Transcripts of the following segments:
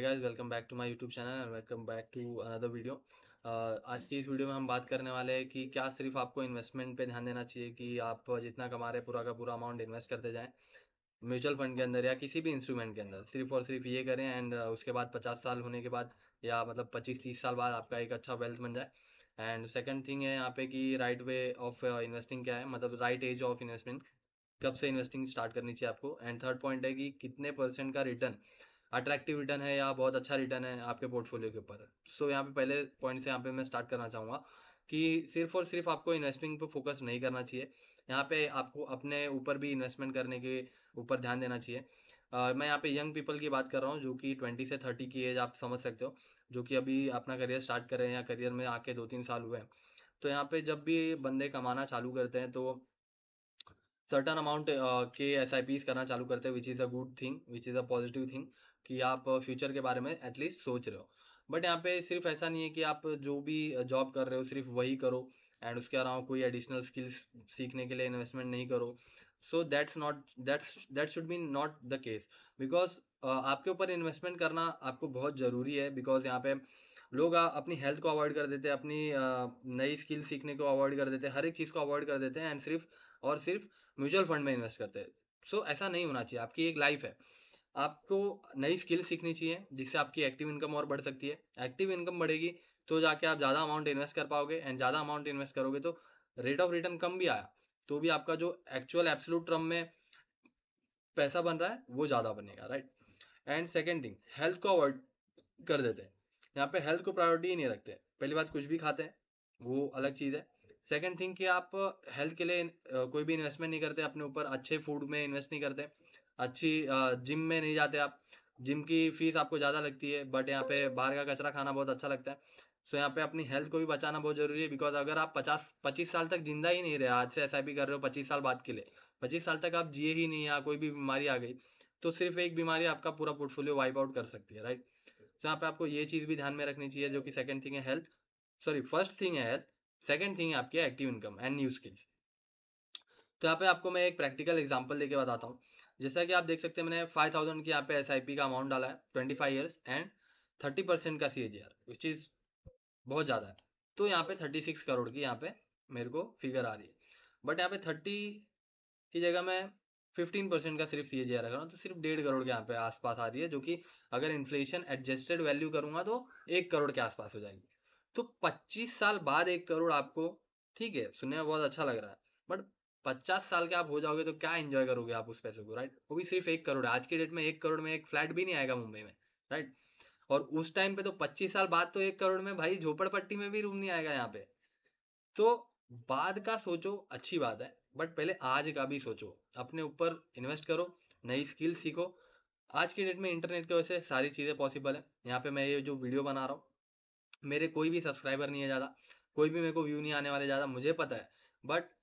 Guys, welcome back to my YouTube channel and welcome back to another video. आज की इस video में हम बात करने वाले हैं कि क्या सिर्फ आपको इन्वेस्टमेंट पे ध्यान देना चाहिए कि आप जितना कमा रहे हैं पूरा का पूरा अमाउंट इन्वेस्ट करते जाएं म्यूचुअल फंड के अंदर या किसी भी इंस्ट्रूमेंट के अंदर, सिर्फ और सिर्फ ये करें एंड उसके बाद 50 साल होने के बाद या मतलब 25-30 साल बाद आपका एक अच्छा वेल्थ बन जाए। एंड सेकंड थिंग है यहाँ पे कि राइट वे ऑफ इन्वेस्टिंग क्या है, मतलब राइट एज ऑफ इन्वेस्टमेंट, कब से इन्वेस्टिंग स्टार्ट करनी चाहिए आपको। एंड थर्ड पॉइंट है कि कितने परसेंट का रिटर्न अट्रैक्टिव रिटर्न है या बहुत अच्छा रिटर्न है आपके पोर्टफोलियो के ऊपर। सो यहाँ पे पहले पॉइंट से यहाँ पे मैं स्टार्ट करना चाहूँगा कि सिर्फ और सिर्फ आपको इन्वेस्टिंग पे फोकस नहीं करना चाहिए। यहाँ पे आपको अपने ऊपर भी इन्वेस्टमेंट करने के ऊपर ध्यान देना चाहिए। मैं यहाँ पे यंग पीपल की बात कर रहा हूँ जो कि 20 से 30 की एज आप समझ सकते हो, जो कि अभी अपना करियर स्टार्ट कर रहे हैं या करियर में आके 2-3 साल हुए हैं। तो यहाँ पे जब भी बंदे कमाना चालू करते हैं तो सर्टन अमाउंट के एस आई पीज करना चालू करते हैं, which is a good thing, which is a positive thing कि आप फ्यूचर के बारे में एटलीस्ट सोच रहे हो। बट यहाँ पे सिर्फ ऐसा नहीं है कि आप जो भी जॉब कर रहे हो सिर्फ वही करो एंड उसके अलावा कोई एडिशनल स्किल्स सीखने के लिए इन्वेस्टमेंट नहीं करो। So that should be not the case, because आपके ऊपर इन्वेस्टमेंट करना आपको बहुत ज़रूरी है। बिकॉज यहाँ पे लोग अपनी हेल्थ को अवॉइड कर देते हैं, अपनी नई स्किल सीखने को अवॉइड कर देते हैं, हर एक चीज़ को अवॉइड कर देते हैं एंड सिर्फ और सिर्फ म्यूचुअल फंड में इन्वेस्ट करते हैं। सो ऐसा नहीं होना चाहिए। आपकी एक लाइफ है, आपको नई स्किल सीखनी चाहिए जिससे आपकी एक्टिव इनकम और बढ़ सकती है। एक्टिव इनकम बढ़ेगी तो जाके आप ज़्यादा अमाउंट इन्वेस्ट कर पाओगे एंड ज़्यादा अमाउंट इन्वेस्ट करोगे तो रेट ऑफ रिटर्न कम भी आया तो भी आपका जो एक्चुअल एब्सोल्यूट टर्म में पैसा बन रहा है वो ज़्यादा बनेगा, right. And second thing, health को अवॉइड कर देते हैं। यहाँ पे हेल्थ को प्रायोरिटी ही नहीं रखते। पहली बात, कुछ भी खाते हैं वो अलग चीज़ है। सेकंड थिंग कि आप हेल्थ के लिए कोई भी इन्वेस्टमेंट नहीं करते अपने ऊपर, अच्छे फूड में इन्वेस्ट नहीं करते, अच्छी जिम में नहीं जाते आप। जिम की फीस आपको ज़्यादा लगती है बट यहाँ पे बाहर का कचरा खाना बहुत अच्छा लगता है। सो यहाँ पे अपनी हेल्थ को भी बचाना बहुत जरूरी है। बिकॉज अगर आप 50-25 साल तक जिंदा ही नहीं रहे, आज से एसआईपी कर रहे हो 25 साल बाद के लिए, 25 साल तक आप जिए ही नहीं या कोई भी बीमारी आ गई तो सिर्फ एक बीमारी आपका पूरा पोर्टफोलियो वाइप आउट कर सकती है, राइट। तो यहाँ पे आपको ये चीज़ भी ध्यान में रखनी चाहिए, जो कि सेकंड थिंग है हेल्थ, सॉरी फर्स्ट थिंग है हेल्थ, सेकंड थिंग है आपकी active income and new skills. तो यहाँ पे आपको मैं एक प्रैक्टिकल एग्जांपल देके बताता हूँ। जैसा कि आप देख सकते हैं, मैंने 5000 की यहाँ पे एसआईपी का अमाउंट डाला है 25 ईयर्स एंड 30% का सीएजीआर, विच इज बहुत ज़्यादा है। तो यहाँ पे 36 करोड़ की यहाँ पे मेरे को फिगर आ रही है। बट यहाँ पे 30 की जगह मैं 15% का सिर्फ सीएजीआर रख रहा हूँ तो सिर्फ 1.5 करोड़ के यहाँ पे आसपास आ रही है, जो कि अगर इन्फ्लेशन एडजस्टेड वैल्यू करूंगा तो 1 करोड़ के आसपास हो जाएगी। तो 25 साल बाद 1 करोड़ आपको, ठीक है सुनने में बहुत अच्छा लग रहा है, बट 50 साल के आप हो जाओगे तो क्या एंजॉय करोगे आप उस पैसे को, राइट। वो भी सिर्फ 1 करोड़ है। आज की डेट में 1 करोड़ में एक फ्लैट भी नहीं आएगा मुंबई में, राइट। और उस टाइम पे तो 25 साल बाद तो 1 करोड़ में भाई झोपड़पट्टी में भी रूम नहीं आएगा यहाँ पे। तो बाद का सोचो अच्छी बात है, बट पहले आज का भी सोचो, अपने ऊपर इन्वेस्ट करो, नई स्किल सीखो। आज की डेट में इंटरनेट की वजह से सारी चीज़ें पॉसिबल है। यहाँ पे मैं ये जो वीडियो बना रहा हूँ, मेरे कोई भी सब्सक्राइबर नहीं है ज़्यादा, कोई भी मेरे को व्यू नहीं आने वाले ज़्यादा, मुझे पता है। बट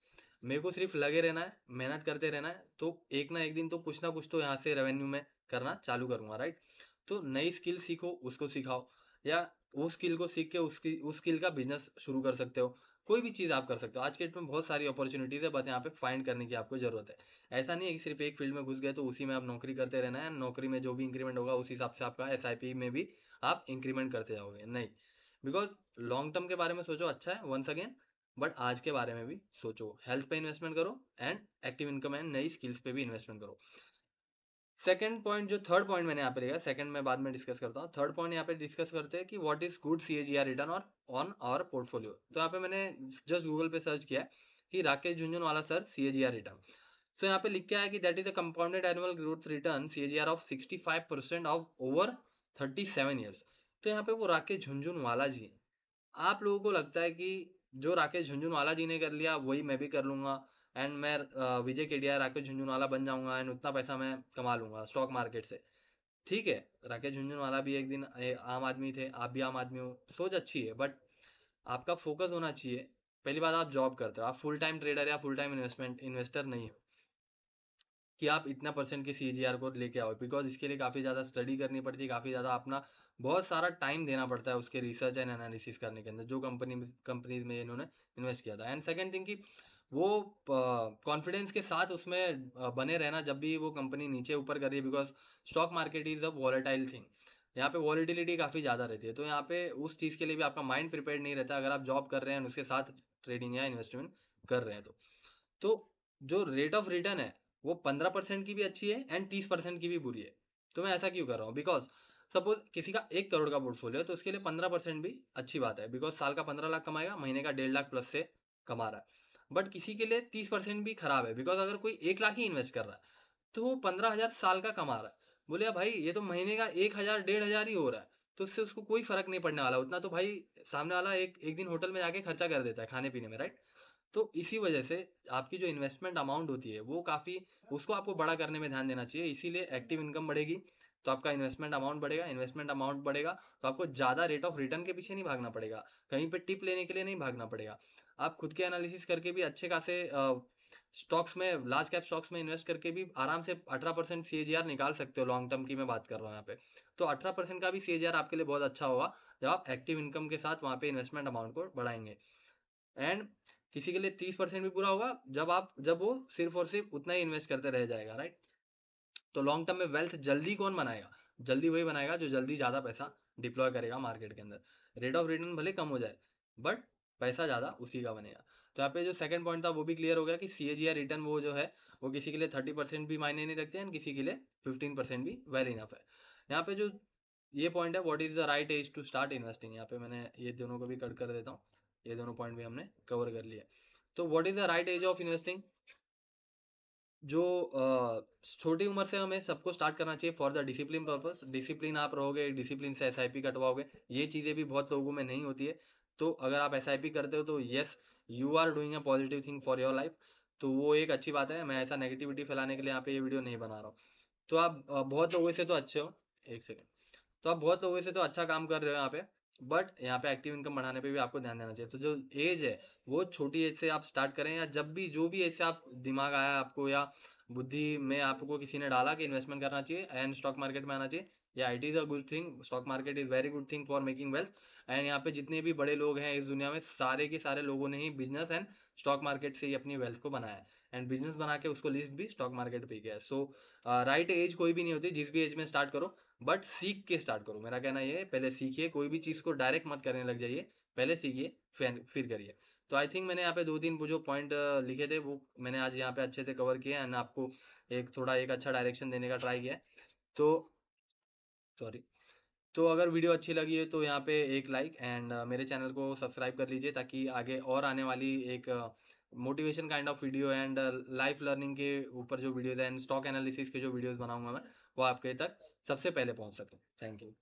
मेरे को सिर्फ लगे रहना है, मेहनत करते रहना है, तो एक ना एक दिन तो कुछ ना कुछ तो यहाँ से रेवेन्यू में करना चालू करूँगा, राइट। तो नई स्किल सीखो, उसको सिखाओ, या वो स्किल को सीख के उस स्किल का बिजनेस शुरू कर सकते हो। कोई भी चीज़ आप कर सकते हो। आज के डेट में बहुत सारी अपॉर्चुनिटीज़ है, बस यहाँ पे फाइंड करने की आपको जरूरत है। ऐसा नहीं है कि सिर्फ एक फील्ड में घुस गए तो उसी में आप नौकरी करते रहना है, नौकरी में जो भी इंक्रीमेंट होगा उस हिसाब से आपका एसआईपी में भी आप इंक्रीमेंट करते जाओगे, नहीं। बिकॉज लॉन्ग टर्म के बारे में सोचो, अच्छा है वंस अगेन, बट आज के बारे में भी सोचो। हेल्थ पे इन्वेस्टमेंट करो एंड एक्टिव इनकम एंड नई स्किल्स पे भी इन्वेस्टमेंट करो। सेकंड पॉइंट, जो थर्ड पॉइंट मैंने यहाँ पे लिखा, सेकंड मैं बाद में डिस्कस करता हूँ, थर्ड पॉइंट यहाँ पे डिस्कस करते हैं कि what is good CAGR return और ऑन आवर पोर्टफोलियो। तो यहाँ पे मैंने जस्ट गूगल पे सर्च किया कि Rakesh Jhunjhunwala sir CAGR return. तो यहाँ पे लिख के आया कि that is a compounded annual growth return CAGR of 65% of over 37 years. तो यहाँ पे वो राकेश झुनझुनवाला जी हैं। आप लोगों को लगता है कि जो राकेश झुनझुनवाला जी ने कर लिया वही मैं भी कर लूंगा एंड मैं विजय केडिया राकेश झुनझुनवाला बन जाऊंगा एंड उतना पैसा मैं कमा लूंगा स्टॉक मार्केट से। ठीक है, राकेश झुनझुनवाला भी एक दिन आम आदमी थे, आप भी आम आदमी हो, सोच अच्छी है, बट आपका फोकस होना चाहिए। पहली बात, आप जॉब करते हो, आप फुल टाइम ट्रेडर या फुल टाइम इन्वेस्टर नहीं हो कि आप इतना परसेंट के सीजीआर को लेके आओ। बिकॉज इसके लिए काफ़ी ज़्यादा स्टडी करनी पड़ती है, काफ़ी ज़्यादा अपना बहुत सारा टाइम देना पड़ता है उसके रिसर्च एंड एनालिसिस करने के अंदर, जो कंपनीज में इन्होंने इन्वेस्ट किया था। एंड सेकंड थिंग कि वो कॉन्फिडेंस के साथ उसमें बने रहना जब भी वो कंपनी नीचे ऊपर कर रही है, because stock market is a volatile thing. यहाँ पे वॉलिटिलिटी काफ़ी ज़्यादा रहती है, तो यहाँ पे उस चीज़ के लिए भी आपका माइंड प्रिपेयर्ड नहीं रहता अगर आप जॉब कर रहे हैं उसके साथ ट्रेडिंग या इन्वेस्टमेंट कर रहे हैं तो जो रेट ऑफ रिटर्न है वो 15% की भी अच्छी है एंड 30% की भी बुरी है। तो मैं ऐसा क्यों कर रहा हूँ, बिकॉज सपोज किसी का 1 करोड़ का पोर्टफोलियो है तो उसके लिए 15% भी अच्छी बात है, बिकॉज साल का 15 लाख कमाएगा, महीने का 1.5 लाख प्लस से कमा रहा है। बट किसी के लिए 30% भी खराब है, बिकॉज अगर कोई 1 लाख ही इन्वेस्ट कर रहा है तो वो 15,000 साल का कमा रहा है। बोले भाई ये तो महीने का 1,000 1,500 ही हो रहा है, तो उससे उसको कोई फर्क नहीं पड़ने वाला उतना, तो भाई सामने वाला एक एक दिन होटल में जाके खर्चा कर देता है खाने पीने में, राइट। तो इसी वजह से आपकी जो इन्वेस्टमेंट अमाउंट होती है वो काफ़ी, उसको आपको बड़ा करने में ध्यान देना चाहिए। इसीलिए एक्टिव इनकम बढ़ेगी तो आपका इन्वेस्टमेंट अमाउंट बढ़ेगा, इन्वेस्टमेंट अमाउंट बढ़ेगा तो आपको ज़्यादा रेट ऑफ रिटर्न के पीछे नहीं भागना पड़ेगा, कहीं पे टिप लेने के लिए नहीं भागना पड़ेगा। आप खुद के एनालिसिस करके भी अच्छे खासे स्टॉक्स में, लार्ज कैप स्टॉक्स में इन्वेस्ट करके भी आराम से 18% CAGR निकाल सकते हो। लॉन्ग टर्म की मैं बात कर रहा हूँ यहाँ पे, तो 18% का भी CAGR आपके लिए बहुत अच्छा होगा जब आप एक्टिव इनकम के साथ वहाँ पे इन्वेस्टमेंट अमाउंट को बढ़ाएंगे। एंड किसी के लिए 30% भी पूरा होगा जब वो सिर्फ और सिर्फ उतना ही इन्वेस्ट करते रह जाएगा, राइट। तो लॉन्ग टर्म में वेल्थ जल्दी कौन बनाएगा, जल्दी वही बनाएगा जो जल्दी ज्यादा पैसा डिप्लॉय करेगा मार्केट के अंदर। रेट ऑफ रिटर्न भले कम हो जाए बट पैसा ज्यादा उसी का बनेगा। तो यहाँ पे जो सेकंड पॉइंट था वो भी क्लियर हो गया कि CAGR रिटर्न वो जो है वो किसी के लिए 30% भी मायने नहीं रखते हैं, किसी के लिए 15% भी वेल इनफ है। यहाँ पे जो ये पॉइंट है, what is the right age to start investing, यहाँ पे मैंने ये दोनों को भी कट कर देता हूँ, ये दोनों पॉइंट भी हमने कवर कर लिया। तो what is the right age of investing, जो छोटी उम्र से हमें सबको स्टार्ट करना चाहिए for the discipline purpose. Discipline आप रहोगे, डिसिप्लिन से SIP कटवाओगे, ये चीज़ें भी बहुत लोगों में नहीं होती है। तो अगर आप SIP करते हो तो yes, you are doing a positive thing for your life, तो वो एक अच्छी बात है। मैं ऐसा नेगेटिविटी फैलाने के लिए यहाँ पे ये वीडियो नहीं बना रहा हूँ। तो आप बहुत लोगों से तो अच्छे हो, एक सेकेंड, तो आप बहुत लोगों से तो अच्छा काम कर रहे हो यहाँ पे, बट यहाँ पे एक्टिव इनकम बढ़ाने पे भी आपको ध्यान देना चाहिए। तो जो एज है वो छोटी एज से आप स्टार्ट करें, या जब भी जो भी एज से आप दिमाग आया आपको या बुद्धि में आपको किसी ने डाला कि इन्वेस्टमेंट करना चाहिए एंड स्टॉक मार्केट में आना चाहिए, या it is a good thing, stock market is very good thing for making wealth. And यहाँ पे जितने भी बड़े लोग हैं इस दुनिया में, सारे के सारे लोगों ने ही बिजनेस एंड स्टॉक मार्केट से ही अपनी वेल्थ को बनाया है, एंड बिजनेस बना के उसको लिस्ट भी स्टॉक मार्केट पे किया है। सो राइट एज कोई भी नहीं होती, जिस भी एज में स्टार्ट करो, बट सीख के स्टार्ट करो। मेरा कहना ये है, पहले सीखिए, कोई भी चीज़ को डायरेक्ट मत करने लग जाइए, पहले सीखिए फिर करिए। तो आई थिंक मैंने यहाँ पे 2-3 वो जो पॉइंट लिखे थे वो मैंने आज यहाँ पे अच्छे से कवर किए एंड आपको एक अच्छा डायरेक्शन देने का ट्राई किया है। तो सॉरी, तो अगर वीडियो अच्छी लगी है तो यहाँ पे एक लाइक एंड मेरे चैनल को सब्सक्राइब कर लीजिए, ताकि आगे और आने वाली एक motivation kind of video and life learning के ऊपर जो वीडियोज एंड स्टॉक एनालिसिस के जो वीडियोज बनाऊंगा मैं, वो आपके तक सबसे पहले पहुंच सके। Thank you.